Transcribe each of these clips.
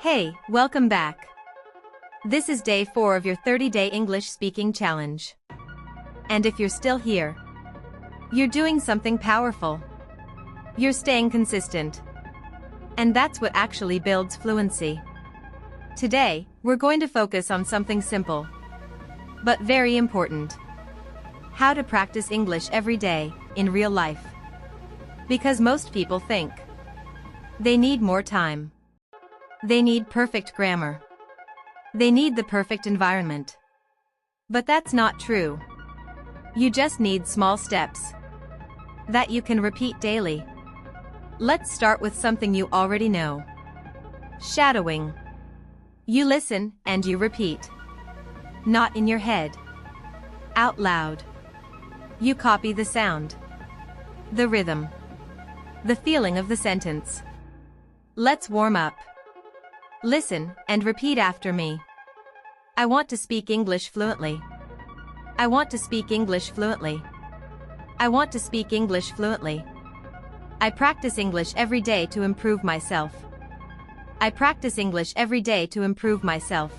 Hey, welcome back. This is day 4 of your 30-day English speaking challenge. And if you're still here, you're doing something powerful. You're staying consistent. And that's what actually builds fluency. Today, we're going to focus on something simple, but very important. How to practice English every day, in real life. Because most people think they need more time. They need perfect grammar. They need the perfect environment. But that's not true. You just need small steps that you can repeat daily. Let's start with something you already know. Shadowing. You listen and you repeat. Not in your head. Out loud. You copy the sound, the rhythm, the feeling of the sentence. Let's warm up. Listen and repeat after me. I want to speak English fluently. I want to speak English fluently. I want to speak English fluently. I practice English every day to improve myself. I practice English every day to improve myself.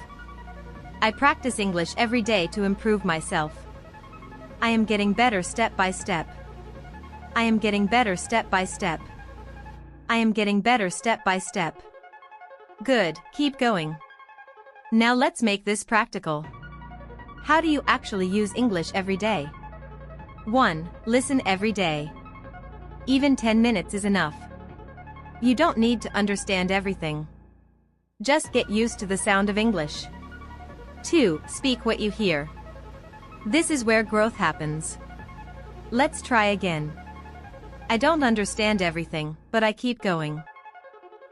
I practice English every day to improve myself. I am getting better step by step. I am getting better step by step. I am getting better step by step. Good, keep going. Now let's make this practical. How do you actually use English every day? 1. Listen every day. Even 10 minutes is enough. You don't need to understand everything. Just get used to the sound of English. 2. Speak what you hear. This is where growth happens. Let's try again. I don't understand everything, but I keep going.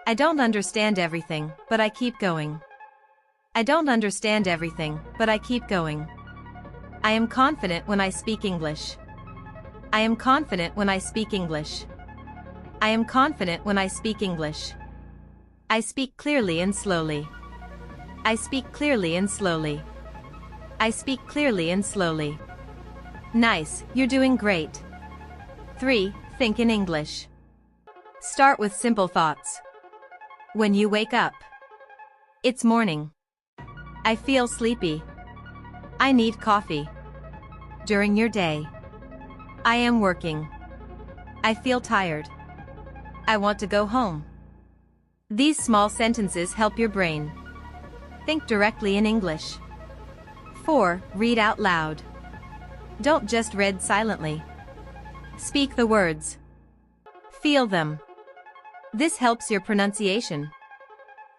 I don't understand everything, but I keep going. I don't understand everything, but I keep going. I am confident when I speak English. I am confident when I speak English. I am confident when I speak English. I speak clearly and slowly. I speak clearly and slowly. I speak clearly and slowly. Nice, you're doing great. 3. Think in English. Start with simple thoughts. When you wake up. It's morning. I feel sleepy. I need coffee. During your day. I am working. I feel tired. I want to go home. These small sentences help your brain think directly in English. 4. Read out loud. Don't just read silently. Speak the words. Feel them. This helps your pronunciation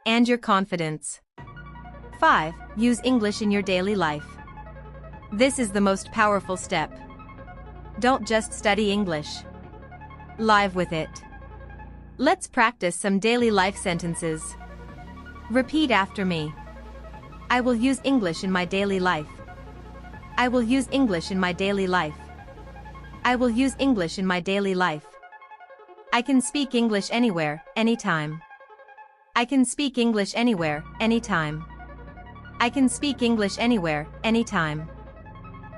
and your confidence. 5. Use English in your daily life. This is the most powerful step. Don't just study English. Live with it. Let's practice some daily life sentences. Repeat after me. I will use English in my daily life. I will use English in my daily life. I will use English in my daily life. I can speak English anywhere, anytime. I can speak English anywhere, anytime. I can speak English anywhere, anytime.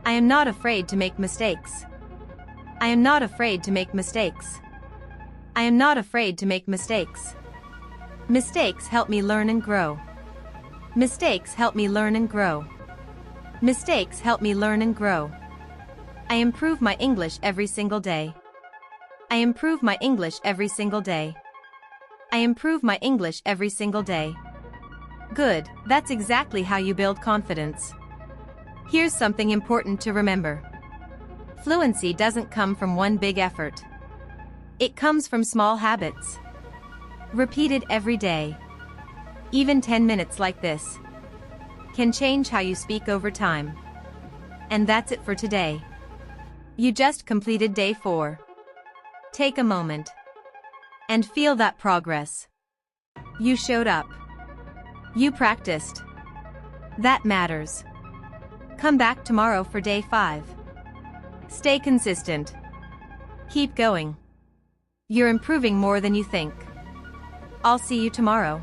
I am not afraid to make mistakes. I am not afraid to make mistakes. I am not afraid to make mistakes. Mistakes help me learn and grow. Mistakes help me learn and grow. Mistakes help me learn and grow. I improve my English every single day. I improve my English every single day. I improve my English every single day. Good, that's exactly how you build confidence. Here's something important to remember. Fluency doesn't come from one big effort. It comes from small habits. Repeated every day. Even 10 minutes like this can change how you speak over time. And that's it for today. You just completed day 4. Take a moment and feel that progress. You showed up. You practiced. That matters. Come back tomorrow for day 5. Stay consistent. Keep going. You're improving more than you think. I'll see you tomorrow.